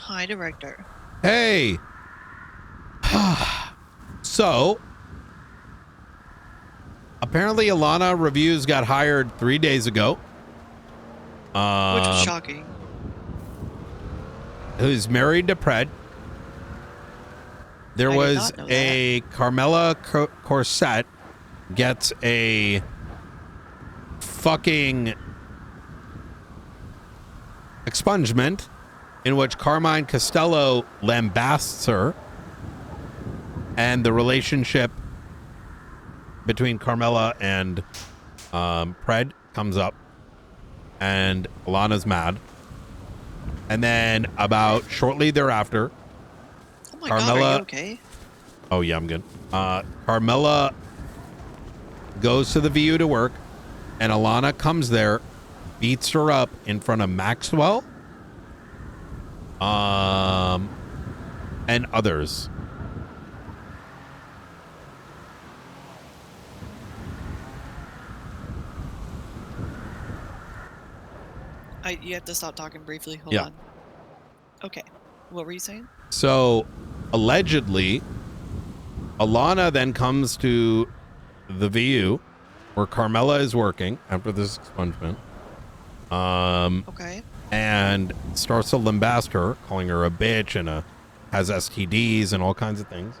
Hi, Director. Hey. So, apparently Alana Reviews got hired 3 days ago. Which was shocking. Who's married to Pred. There was a Carmella Corset gets a fucking expungement in which Carmine Costello lambasts her, and the relationship between Carmella and Pred comes up, and Alana's mad. And then about shortly thereafter, oh my God, are you okay? Oh yeah, I'm good. Carmella goes to the VU to work, and Alana comes there, beats her up in front of Maxwell, and others. You have to stop talking briefly. Hold on. Okay. What were you saying? So, allegedly, Alana then comes to the VU where Carmella is working after this expungement. Okay. And starts to lambast her, calling her a bitch and has STDs and all kinds of things.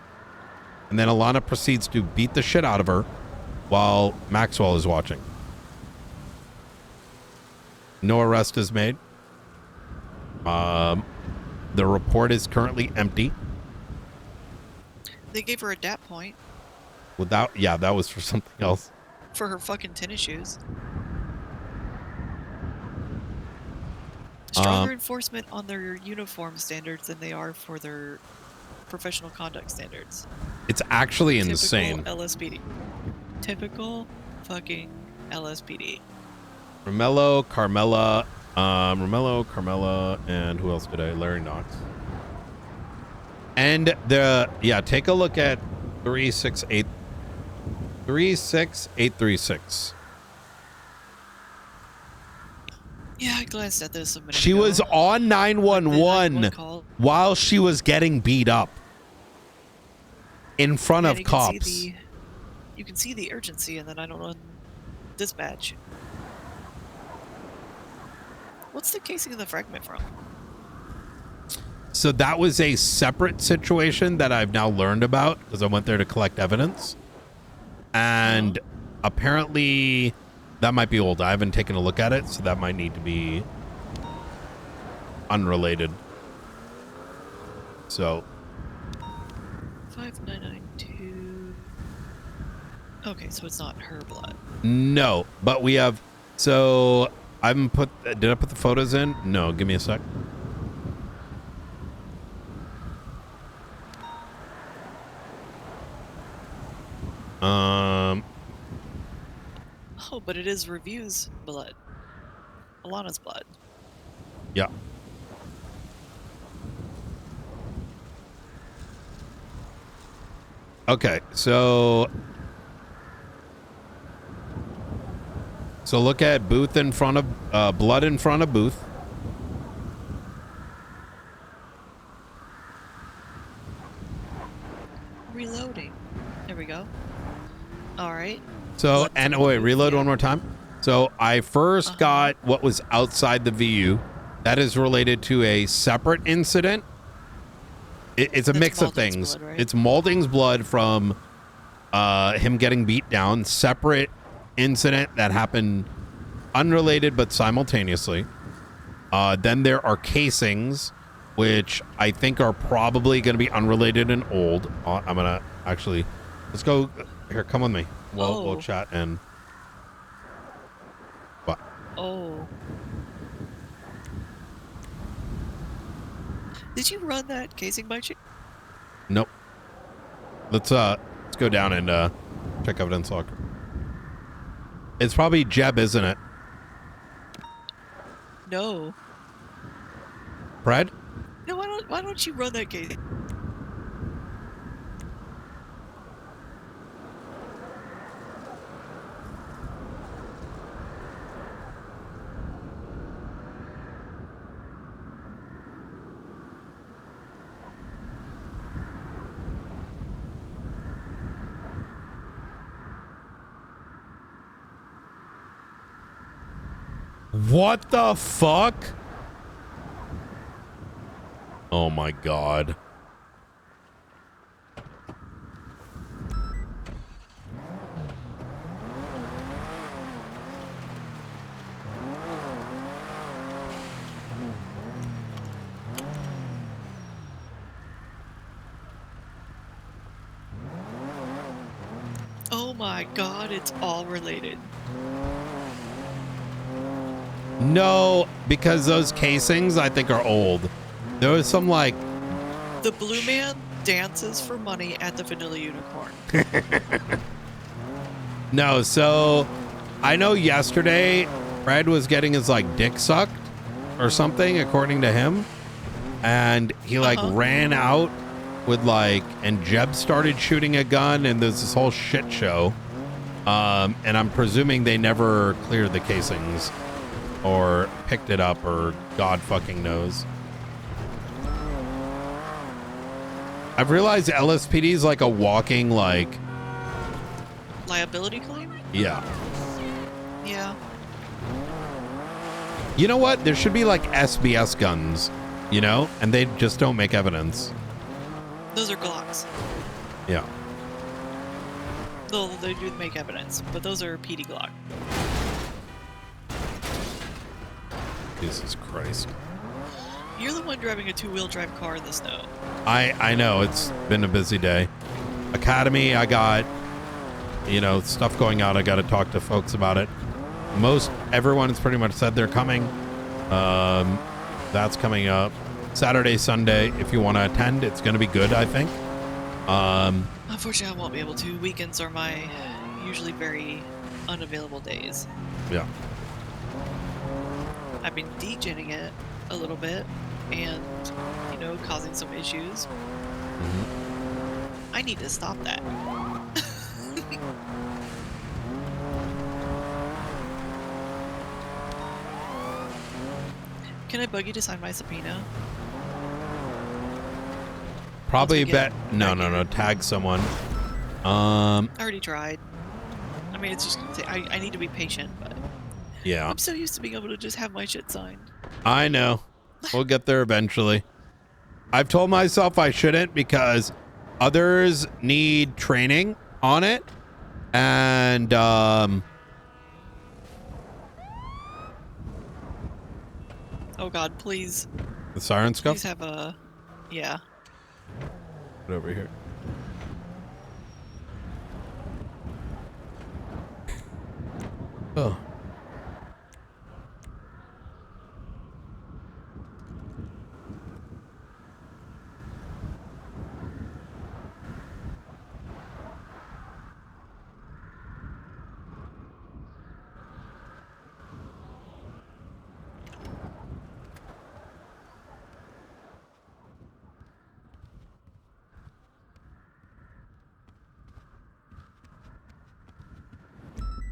And then Alana proceeds to beat the shit out of her while Maxwell is watching. No arrest is made. The report is currently empty. They gave her a DAT point. Yeah, that was for something else. For her fucking tennis shoes. Stronger enforcement on their uniform standards than they are for their professional conduct standards. It's actually insane. Typical LSPD. Typical fucking LSPD. Carmella, and who else did I? Larry Knox. And take a look at 36836. Yeah, I glanced at this a minute She ago. was on 911 while she was getting beat up in front of cops. You can see the urgency, and then I don't run dispatch. What's the casing of the fragment from? So that was a separate situation that I've now learned about because I went there to collect evidence. And apparently that might be old. I haven't taken a look at it, so that might need to be unrelated. So 5992. Okay, so it's not her blood. No, but we have. So I haven't put. Did I put the photos in? No. Give me a sec. Oh, but it is Review's blood. Alana's blood. Yeah. Okay, so look at booth in front of blood in front of booth. Reloading. There we go. All right. So, and wait, reload one more time. So I first got what was outside the VU. That is related to a separate incident. It's a mix of things. Blood, right? It's Malding's blood from him getting beat down. Separate incident that happened unrelated but simultaneously. Then there are casings, which I think are probably going to be unrelated and old. I'm going to actually, let's go here. Come with me. We'll chat and what? Oh. Did you run that casing by chance? Nope. Let's go down and check evidence log. It's probably Jeb, isn't it? No. Brad? No, why don't you run that casing? What the fuck? Oh my god. Oh my god, it's all related. No, because those casings I think are old. There was some like The blue man dances for money at the Vanilla Unicorn. no, so I know yesterday Fred was getting his like dick sucked or something according to him, and he like ran out with like, and Jeb started shooting a gun, and there's this whole shit show. And I'm presuming they never cleared the casings or picked it up, or God fucking knows. I've realized LSPD is like a walking like Liability claim? yeah. Yeah. You know what? There should be like SBS guns, you know, and they just don't make evidence. Those are Glocks. Yeah. Though they do make evidence, but those are PD Glock. Jesus Christ. You're the one driving a two-wheel drive car in the snow. I know, it's been a busy day. Academy, I got, you know, stuff going on. I got to talk to folks about it. Everyone has pretty much said they're coming. That's coming up. Saturday, Sunday, if you want to attend, it's going to be good, I think. Unfortunately, I won't be able to. Weekends are my usually very unavailable days. Yeah. I've been degenning it a little bit and, you know, causing some issues. Mm-hmm. I need to stop that. Can I bug you to sign my subpoena? Probably bet. No. Tag someone. I already tried. I mean, it's just gonna take. I need to be patient, but Yeah. I'm so used to being able to just have my shit signed. I know. We'll get there eventually. I've told myself I shouldn't because others need training on it, and Oh God, please. the siren scuff. Please have a. Yeah. Get over here. Oh.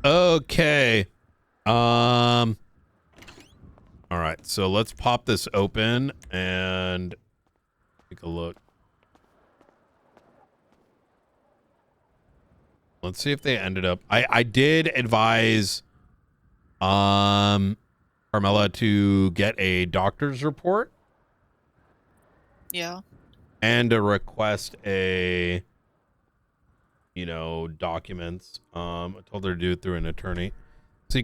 Okay. All right. So let's pop this open and take a look. Let's see if they ended up. I did advise Carmella to get a doctor's report Yeah. and to request a, you know, documents. I told her to do it through an attorney. See,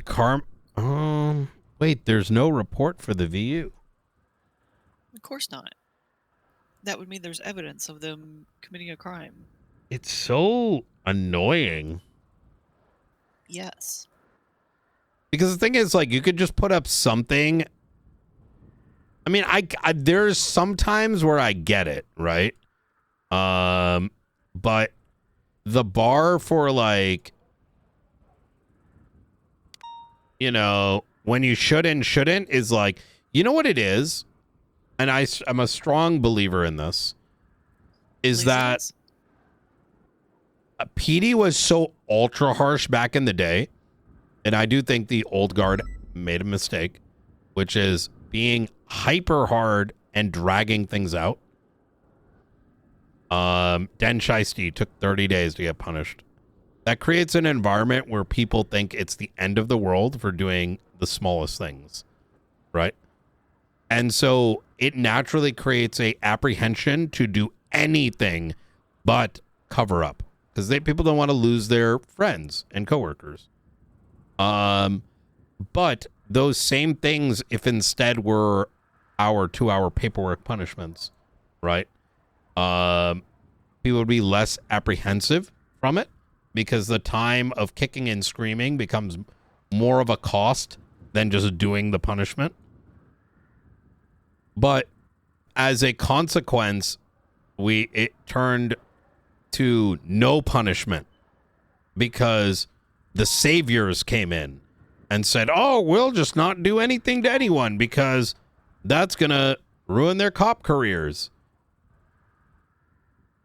wait, there's no report for the VU. Of course not. That would mean there's evidence of them committing a crime. It's so annoying. Yes. Because the thing is, like, you could just put up something. I mean, I there's some times where I get it, right? But the bar for, like, you know, when you should and shouldn't is like, you know what it is? And I'm a strong believer in this, is Laziness? that PD was so ultra harsh back in the day, and I do think the old guard made a mistake, which is being hyper hard and dragging things out. dasMEHDI took 30 days to get punished. That creates an environment where people think it's the end of the world for doing the smallest things, right? And so it naturally creates a apprehension to do anything but cover up, because people don't want to lose their friends and coworkers. But those same things, if instead were our 2-hour paperwork punishments, right? People would be less apprehensive from it, because the time of kicking and screaming becomes more of a cost than just doing the punishment. But as a consequence, it turned to no punishment, because the saviors came in and said, oh, we'll just not do anything to anyone because that's going to ruin their cop careers.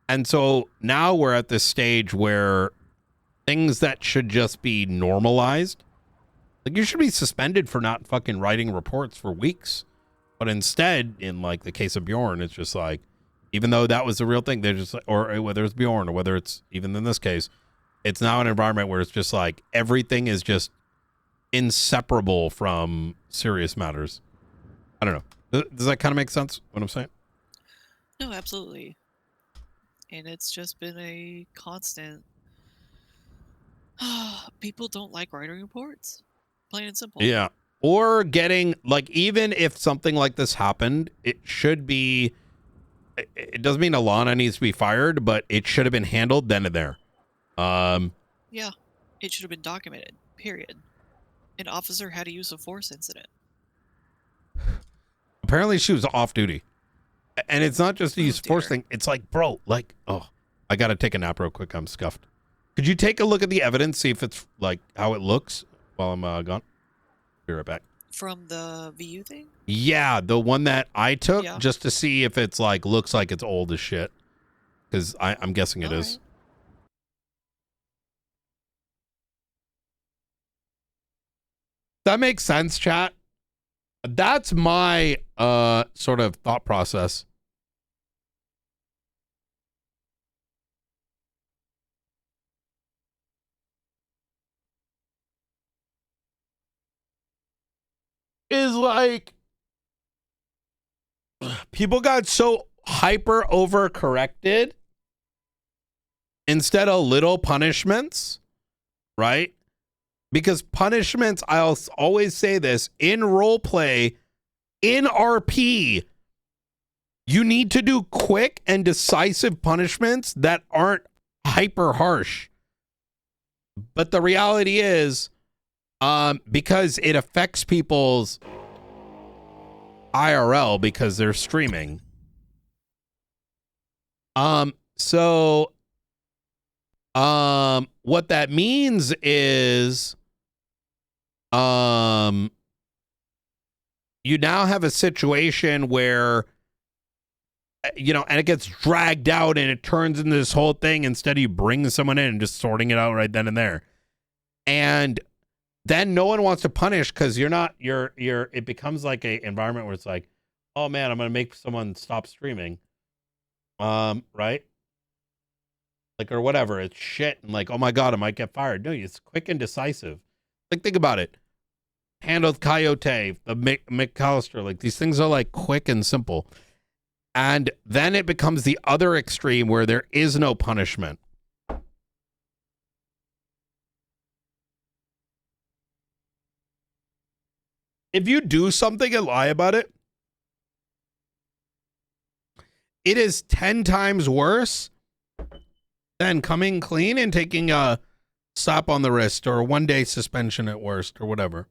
And so now we're at this stage where things that should just be normalized, like you should be suspended for not fucking writing reports for weeks. But instead, in like the case of Bjorn, it's just like, even though that was the real thing, they're just like, or whether it's Bjorn or whether it's even in this case, it's now an environment where it's just like everything is just inseparable from serious matters. I don't know. Does that kind of make sense, what I'm saying? No, absolutely. And it's just been a constant. People don't like writing reports. Plain and simple. Yeah. Or getting, like, even if something like this happened, it should be, it doesn't mean Alana needs to be fired, but it should have been handled then and there. Yeah, it should have been documented, period. An officer had a use of force incident. Apparently she was off duty. And it's not just a use of force thing. It's like, bro, like, oh, I got to take a nap real quick. I'm scuffed. Could you take a look at the evidence, see if it's, like, how it looks while I'm gone? Be right back. From the VU thing? Yeah, the one that I took, just to see if it's, like, looks like it's old as shit. Because I'm guessing it is. Right. That makes sense, chat. That's my sort of thought process. Is like, people got so hyper overcorrected instead of little punishments, right? Because punishments, I'll always say this, in role play, in RP, you need to do quick and decisive punishments that aren't hyper harsh. But the reality is, because it affects people's IRL because they're streaming. So what that means is, you now have a situation where, you know, and it gets dragged out and it turns into this whole thing instead of you bringing someone in and just sorting it out right then and there. And then no one wants to punish because it becomes like a environment where it's like, oh man, I'm going to make someone stop streaming. Right? Like, or whatever. It's shit. And like, oh my God, I might get fired. No, it's quick and decisive. Like, think about it. Handled Coyote, the McAllister, like these things are like quick and simple. And then it becomes the other extreme where there is no punishment. If you do something and lie about it, it is 10 times worse than coming clean and taking a slap on the wrist or a 1-day suspension at worst or whatever.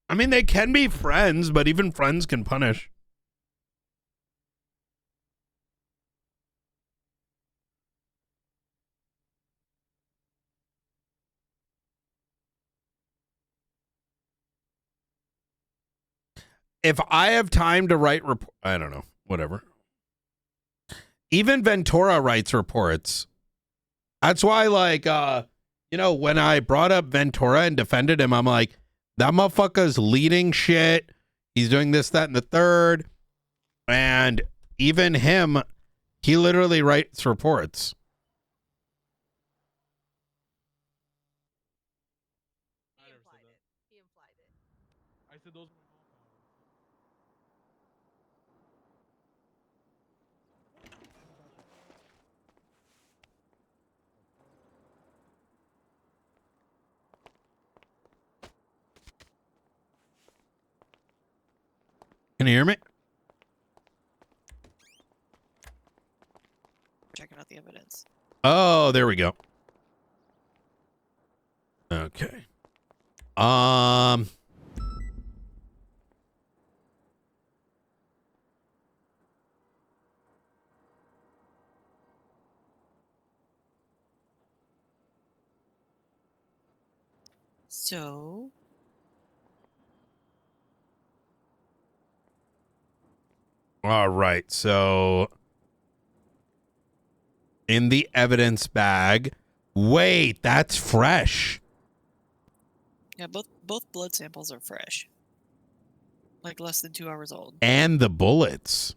I mean, they can be friends, but even friends can punish. If I have time to write I don't know, whatever. Even Ventura writes reports. That's why, like, you know, when I brought up Ventura and defended him, I'm like, That motherfucker's leading shit. He's doing this, that, and the third. And even him, he literally writes reports. He implied it. He implied it. I said those were my powers. Can you hear me? Checking out the evidence. Oh, there we go. Okay. So, All right. So in the evidence bag. Wait, that's fresh. yeah, both blood samples are fresh. Like less than 2 hours old. And the bullets.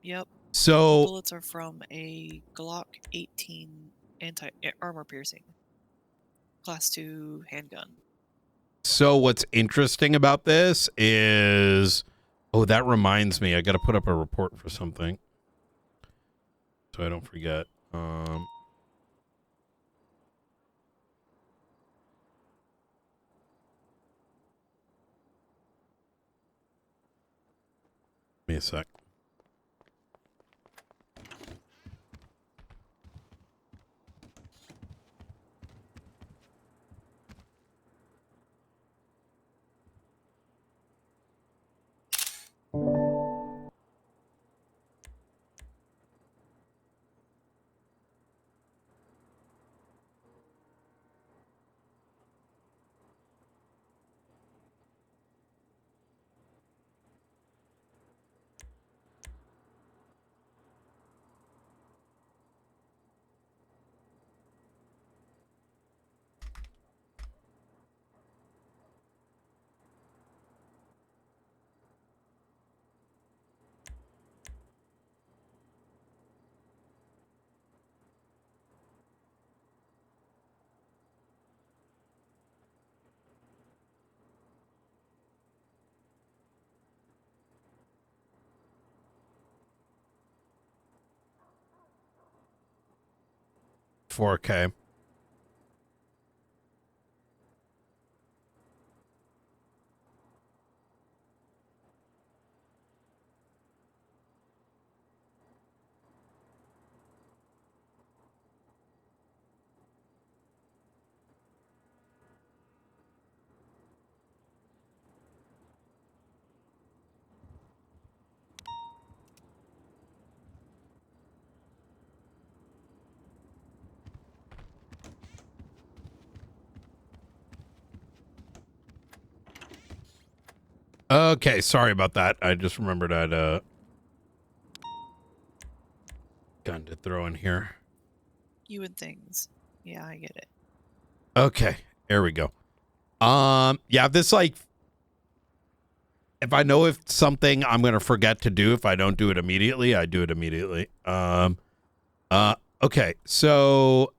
Yep. The So bullets are from a Glock 18 armor piercing. Class 2 handgun. So what's interesting about this is, oh, that reminds me, I got to put up a report for something, so I don't forget. Give me a sec. $4K. Okay, sorry about that. I just remembered I'd gun to throw in here. You and things. Yeah, I get it. Okay, there we go. Yeah, this, like, if I know if something I'm gonna forget to do, if I don't do it immediately, I do it immediately. Okay, so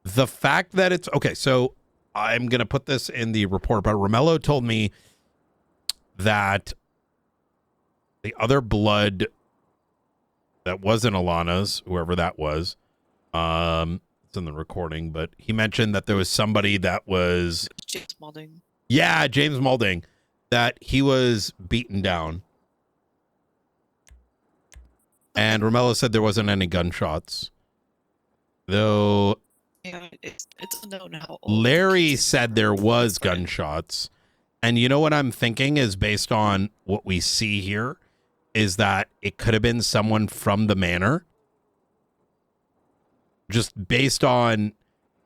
the fact that it's okay, so I'm gonna put this in the report, but Romello told me that the other blood that wasn't Alana's, whoever that was, it's in the recording, but he mentioned that there was somebody that was James Malding. Yeah, James Malding, that he was beaten down. And Romello said there wasn't any gunshots. Though Yeah, it's unknown how old. Larry said there was gunshots. And you know what I'm thinking is, based on what we see here, is that it could have been someone from the manor. Just based on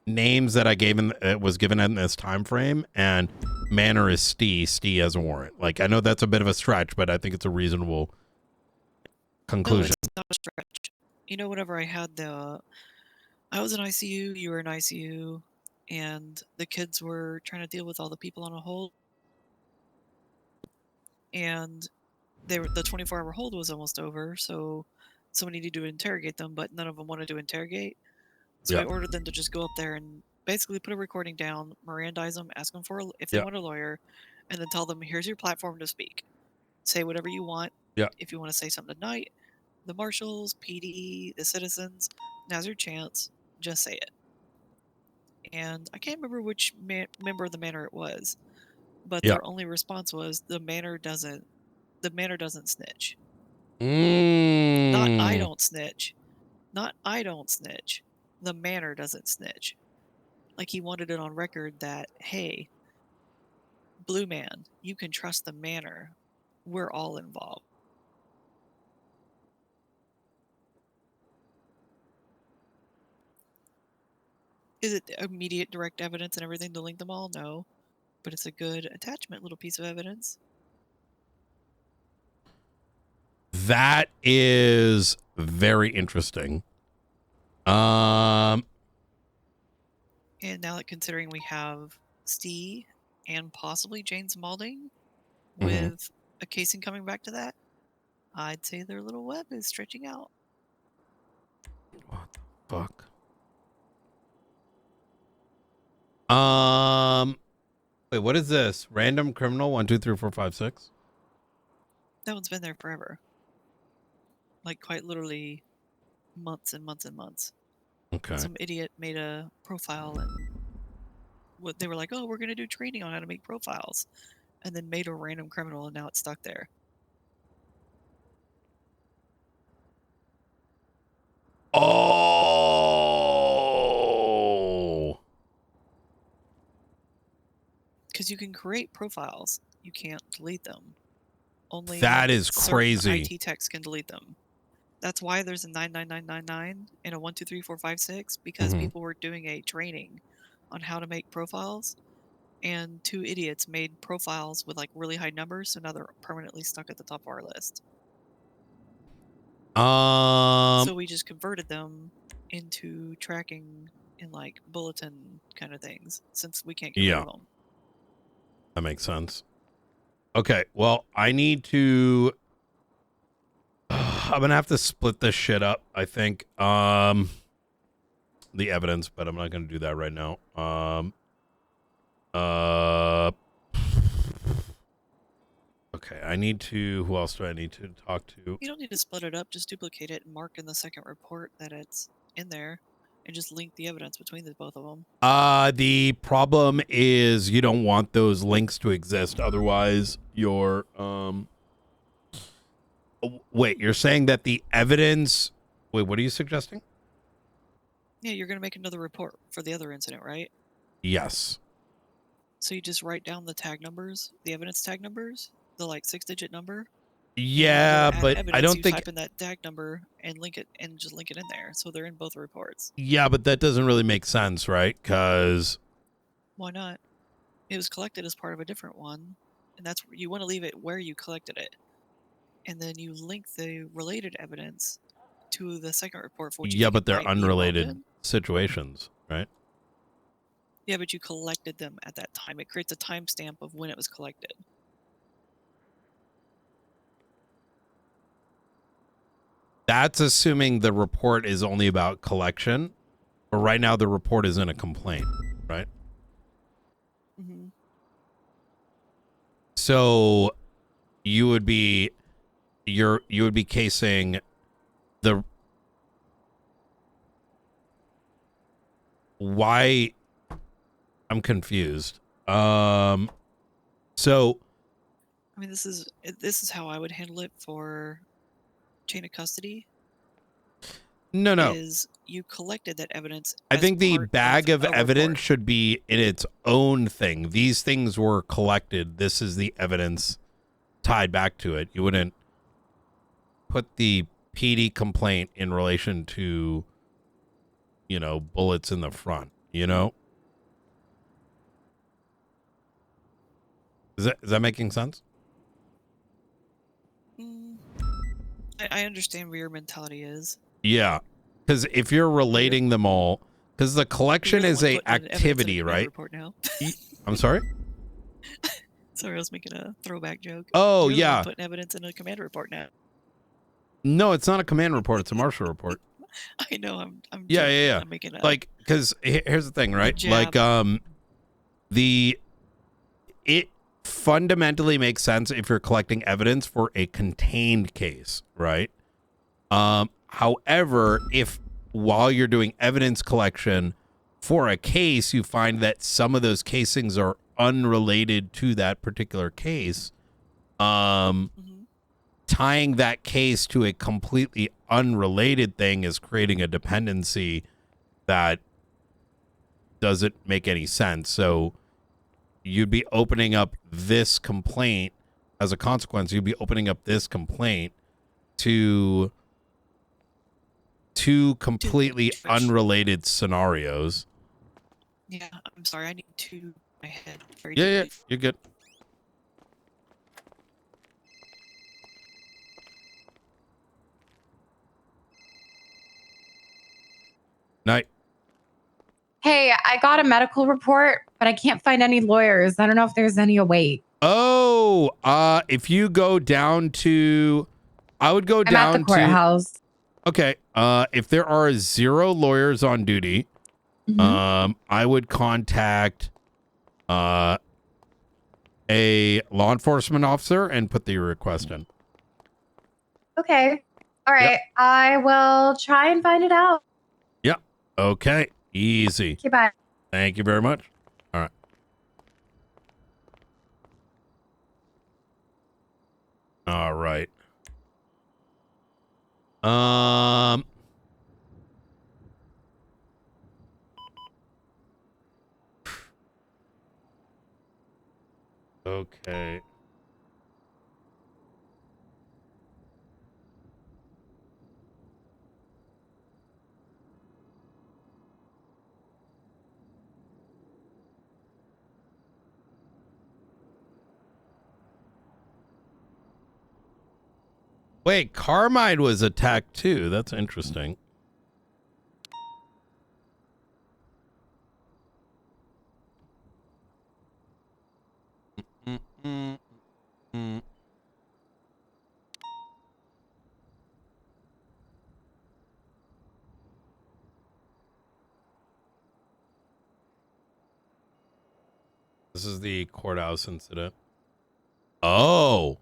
names that I gave him, it was given in this time frame, and manor is Stee has a warrant. Like, I know that's a bit of a stretch, but I think it's a reasonable conclusion. No, it's not a stretch. You know, whenever I was in ICU, you were in ICU. and the kids were trying to deal with all the people on a hold, and the 24-hour hold was almost over, so somebody needed to interrogate them, but none of them wanted to interrogate. So I ordered them to just go up there and basically put a recording down, Mirandize them, ask them for if they want a lawyer, and then tell them, here's your platform to speak. Say whatever you want. Yeah. If you want to say something tonight, the marshals, PD, the citizens, now's your chance. Just say it. And I can't remember which member of the manor it was, but their only response was the manor doesn't snitch. Not I don't snitch. Not I don't snitch. The manor doesn't snitch. Like he wanted it on record that, hey, Blue Man, you can trust the manor. We're all involved. Is it immediate direct evidence and everything to link them all? No. But it's a good attachment little piece of evidence. That is very interesting. And now that considering we have Stee and possibly Jane Smalding with a casing coming back to that, I'd say their little web is stretching out. What the fuck? Wait, what is this? Random criminal 1, 2, 3, 4, 5, 6? That one's been there forever. Like quite literally months and months and months. Okay. Some idiot made a profile and what they were like, oh, we're going to do training on how to make profiles, and then made a random criminal, and now it's stuck there. Oh. Because you can create profiles, you can't delete them. Only that is crazy. IT techs can delete them. That's why there's a 99999 and a 123456, because people were doing a training on how to make profiles, and 2 idiots made profiles with like really high numbers, so now they're permanently stuck at the top of our list. So we just converted them into tracking in like bulletin kind of things, since we can't get rid of them. That makes sense. Okay, well, I need to I'm gonna have to split this shit up, I think. The evidence, but I'm not gonna do that right now. Okay, I need to, who else do I need to talk to? You don't need to split it up, just duplicate it and mark in the second report that it's in there, and just link the evidence between the both of them. The problem is you don't want those links to exist, otherwise you're wait, you're saying that the evidence, wait, what are you suggesting? Yeah, you're going to make another report for the other incident, right? Yes. So you just write down the tag numbers, the evidence tag numbers, the like 6-digit number. Yeah, but I don't think type in that tag number and link it, and just link it in there, so they're in both reports. Yeah, but that doesn't really make sense, right? Because why not? It was collected as part of a different one, and that's you want to leave it where you collected it, and then you link the related evidence to the second report for which you but they're unrelated situations, right? Yeah, but you collected them at that time. It creates a timestamp of when it was collected. That's assuming the report is only about collection, but right now the report is in a complaint, right? Mm-hmm. So you would be casing the why I'm confused. So I mean, this is how I would handle it for chain of custody. No. Is you collected that evidence. I think the bag of evidence should be in its own thing. These things were collected. This is the evidence tied back to it. You wouldn't put the PD complaint in relation to, bullets in the front, Is that making sense? I understand where your mentality is. Yeah, because if you're relating them all, Because the You collection really is wanna a put evidence in activity, command right? report now. I'm sorry? Sorry, I was making a throwback joke. Oh, You really wanna yeah. put evidence in a command report now. No, it's not a command report. It's a marshal report. I know, I'm Yeah, joking. yeah, yeah. I'm making a Like, because here's the thing, right? jab. Like, it fundamentally makes sense if you're collecting evidence for a contained case, right? However, if while you're doing evidence collection for a case, you find that some of those casings are unrelated to that particular case, Mhm. tying that case to a completely unrelated thing is creating a dependency that doesn't make any sense. So you'd be opening up this complaint as a consequence. You'd be opening up this complaint to two completely unrelated scenarios. Yeah, I'm sorry, I need to my head very Yeah, deeply. you're good. Night. Hey, I got a medical report, but I can't find any lawyers. I don't know if there's any await. Oh, if you go down to, I would go I'm down at the courthouse. Okay, if there are 0 lawyers on duty, I would contact a law enforcement officer and put the request in. Okay. All right. I will try and find it out. Yeah. Okay. Easy. Okay, bye. Thank you very much. All right. All right. Okay. Wait, Carmine was attacked too. That's interesting. This is the courthouse incident. Oh.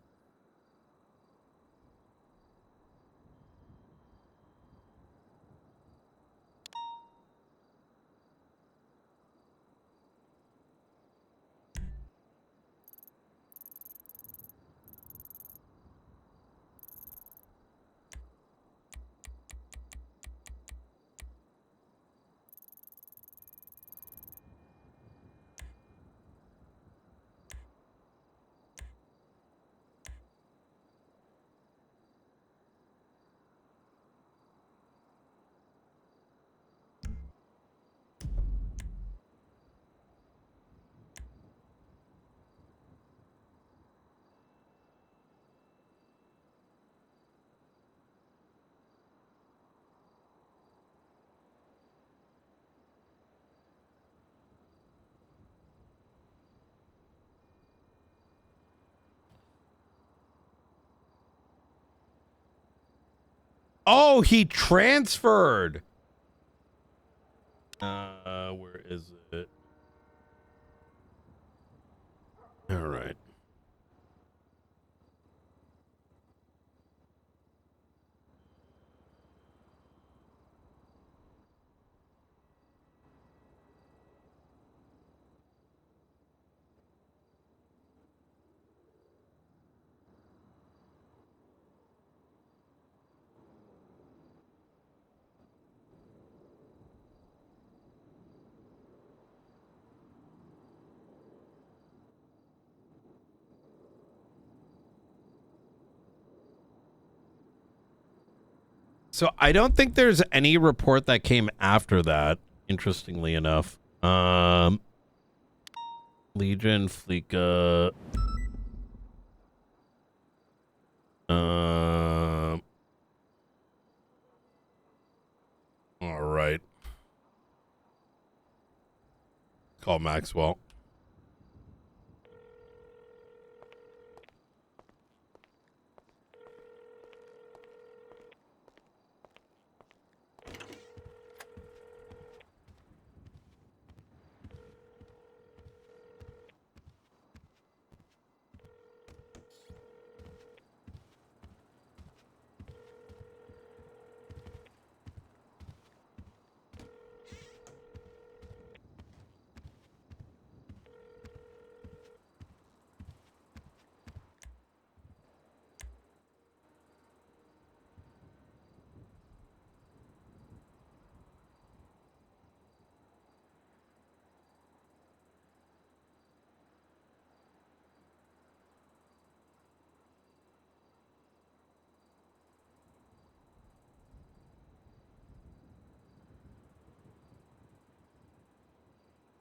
Oh, he transferred. Where is it? All right. So I don't think there's any report that came after that, interestingly enough. Legion, Fleeka. All right. call Maxwell.